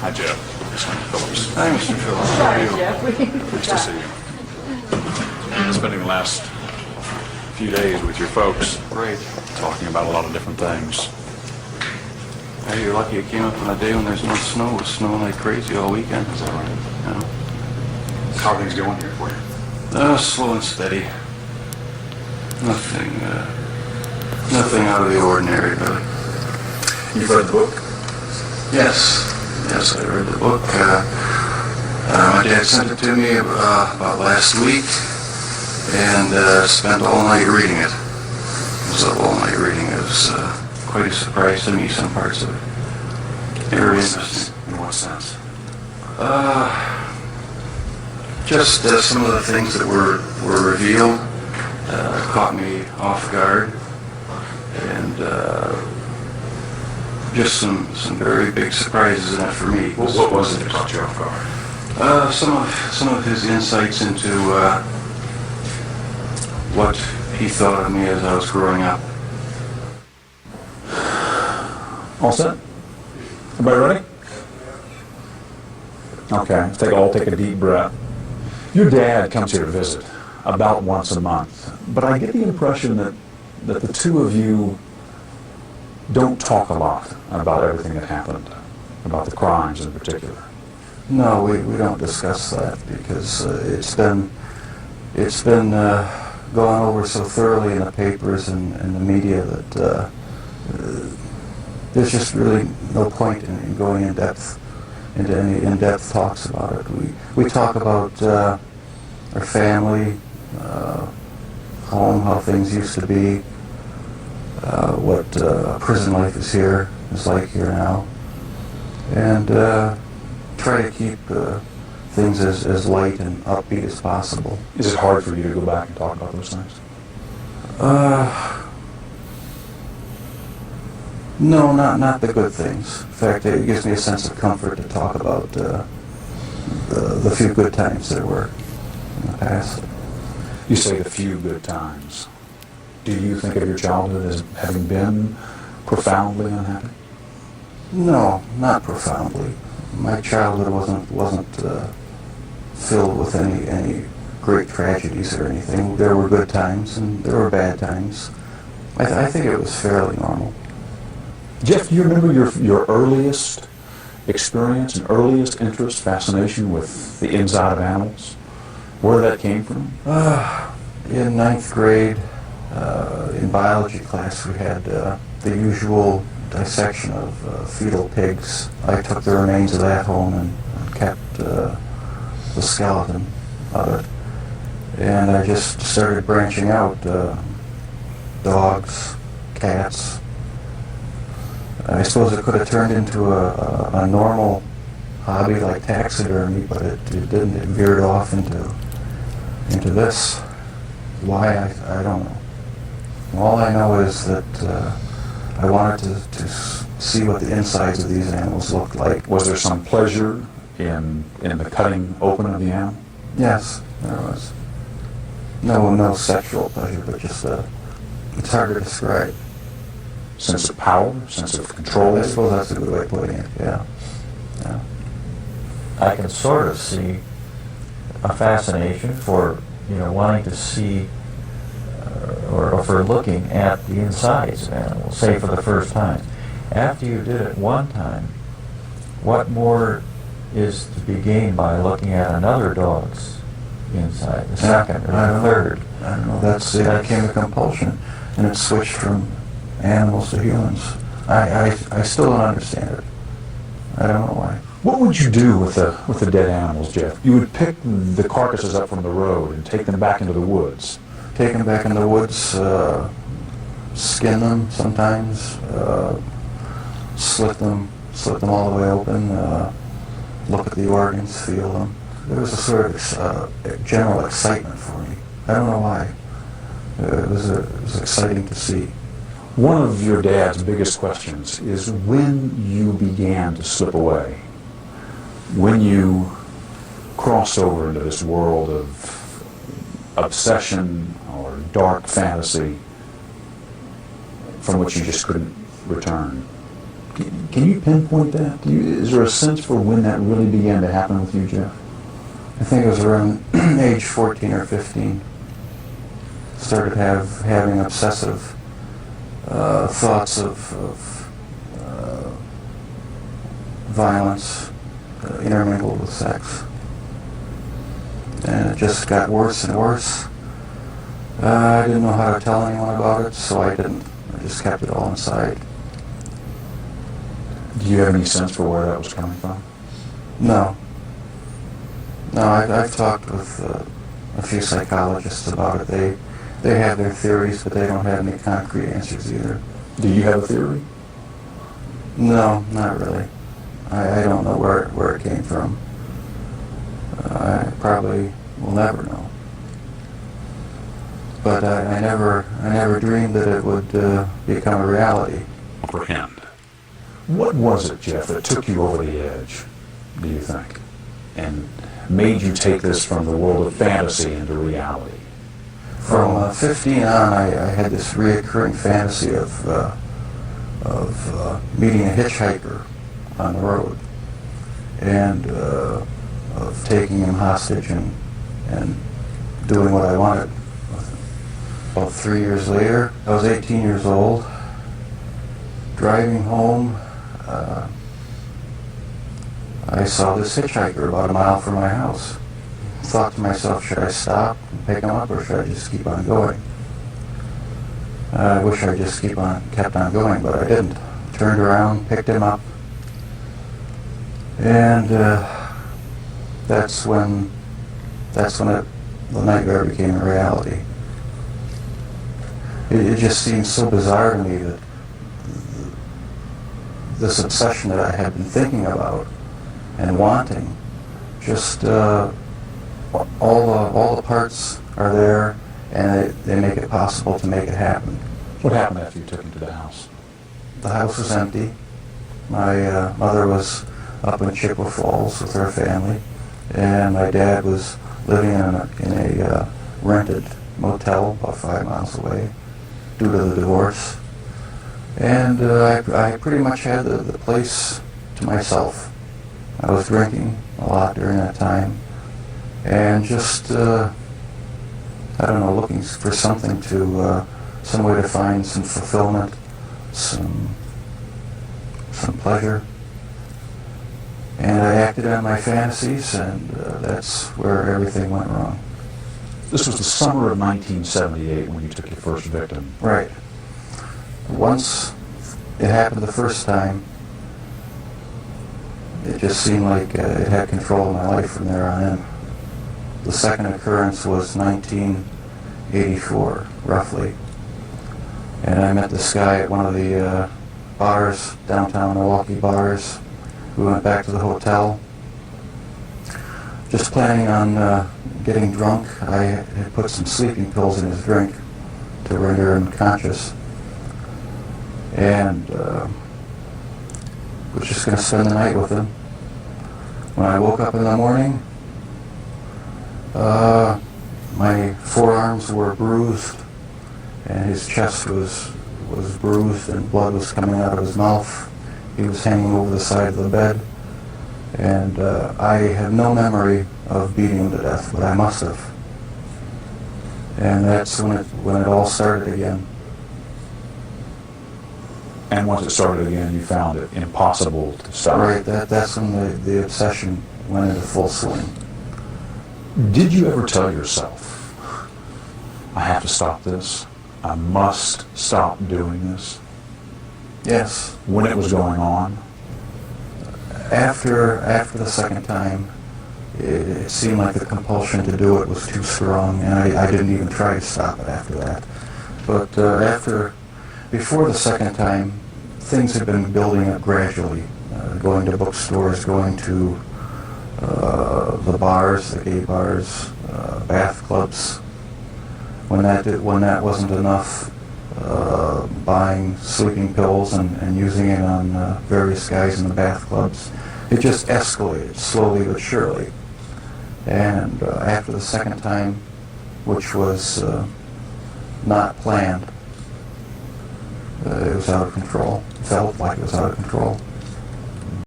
Hi, Jeff. Mr. Phillips. Hi, Mr. Phillips. Sorry, Jeff. Nice to see you. Spending the last few days with your folks. Great. Talking about a lot of different things. Hey, you're lucky it came up on a day when there's no snow. It was snowing like crazy all weekend. Is that right? Yeah. How are things going here for you? Slow and steady. Nothing out of the ordinary, really. You've read the book? Yes, I read the book. My dad sent it to me about last week, and spent all night reading it. It was all night reading. It was quite a surprise to me, some parts of it. Very interesting. In what sense? Just some of the things that were revealed caught me off guard, and just some very big surprises in it for me. What was it that caught you off guard? Some of his insights into what he thought of me as I was growing up. All set? Everybody ready? Okay, let's take a deep breath. Your dad comes here to visit about once a month, but I get the impression that the two of you don't talk a lot about everything that happened, about the crimes in particular. No, we don't discuss that because it's been gone over so thoroughly in the papers and the media that there's just really no point in going into any in-depth talks about it. We talk about our family, home, how things used to be, what prison life is like here now, and try to keep things as light and upbeat as possible. Is it hard for you to go back and talk about those things? No, not the good things. In fact, it gives me a sense of comfort to talk about the few good times there were in the past. You say the few good times. Do you think of your childhood as having been profoundly unhappy? No, not profoundly. My childhood wasn't filled with any great tragedies or anything. There were good times and there were bad times. I think it was fairly normal. Jeff, do you remember your earliest experience and earliest interest, fascination with the inside of animals? Where that came from? In ninth grade, in biology class, we had the usual dissection of fetal pigs. I took the remains of that home and kept the skeleton of it. And I just started branching out, dogs, cats. I suppose it could have turned into a normal hobby like taxidermy, but it didn't. It veered off into this. Why, I don't know. All I know is that I wanted to see what the insides of these animals looked like. Was there some pleasure in the cutting open of the animal? Yes, there was. No sexual pleasure, but just it's hard to describe. Sense of power, sense of control? I suppose that's a good way of putting it, yeah. I can sort of see a fascination for, wanting to see or for looking at the insides of animals, say for the first time. After you did it one time, what more is to be gained by looking at another dog's inside, the second or the third? I don't know, it became a compulsion, and it switched from animals to humans. I still don't understand it. I don't know why. What would you do with the dead animals, Jeff? You would pick the carcasses up from the road and take them back into the woods. Take them back in the woods, skin them sometimes, slit them all the way open, look at the organs, feel them. There was a sort of general excitement for me. I don't know why. It was exciting to see. One of your dad's biggest questions is when you began to slip away, when you crossed over into this world of obsession or dark fantasy from which you just couldn't return. Can you pinpoint that? Is there a sense for when that really began to happen with you, Jeff? I think it was around age 14 or 15. Started having obsessive thoughts of violence intermingled with sex. And it just got worse and worse. I didn't know how to tell anyone about it, so I didn't. I just kept it all inside. Do you have any sense for where that was coming from? No. No, I've talked with a few psychologists about it. They have their theories, but they don't have any concrete answers either. Do you have a theory? No, not really. I don't know where it came from. I probably will never know. But I never dreamed that it would become a reality. Comprehend. What was it, Jeff, that took you over the edge, do you think, and made you take this from the world of fantasy into reality? From 15 on, I had this reoccurring fantasy of meeting a hitchhiker on the road and of taking him hostage and doing what I wanted. About 3 years later, I was 18 years old, driving home. I saw this hitchhiker about a mile from my house. Thought to myself, should I stop and pick him up, or should I just keep on going? I wish I just kept on going, but I didn't. Turned around, picked him up, and that's when the nightmare became a reality. It just seems so bizarre to me that this obsession that I had been thinking about and wanting, just all the parts are there, and they make it possible to make it happen. What happened after you took him to the house? The house was empty. My mother was up in Chippewa Falls with her family, and my dad was living in a rented motel about 5 miles away due to the divorce. And I pretty much had the place to myself. I was drinking a lot during that time, and just, I don't know, looking for something some way to find some fulfillment, some pleasure. And I acted on my fantasies, and that's where everything went wrong. This was the summer of 1978 when you took your first victim. Right. Once it happened the first time, it just seemed like it had control of my life from there on in. The second occurrence was 1984, roughly. And I met this guy at one of the bars, downtown Milwaukee bars. We went back to the hotel, just planning on getting drunk. I had put some sleeping pills in his drink to render him conscious. And was just going to spend the night with him. When I woke up in the morning, my forearms were bruised, and his chest was bruised, and blood was coming out of his mouth. He was hanging over the side of the bed, and I have no memory of beating him to death, but I must have. And that's when it all started again. And once it started again, you found it impossible to stop. Right, that's when the obsession went into full swing. Did you ever tell yourself, I have to stop this? I must stop doing this? Yes. When it was going on? After the second time, it seemed like the compulsion to do it was too strong, and I didn't even try to stop it after that. But before the second time, things had been building up gradually. Going to bookstores, going to the bars, the gay bars, bath clubs. When that wasn't enough, buying sleeping pills and using it on various guys in the bath clubs. It just escalated slowly but surely. And after the second time, which was not planned, it was out of control. Felt like it was out of control.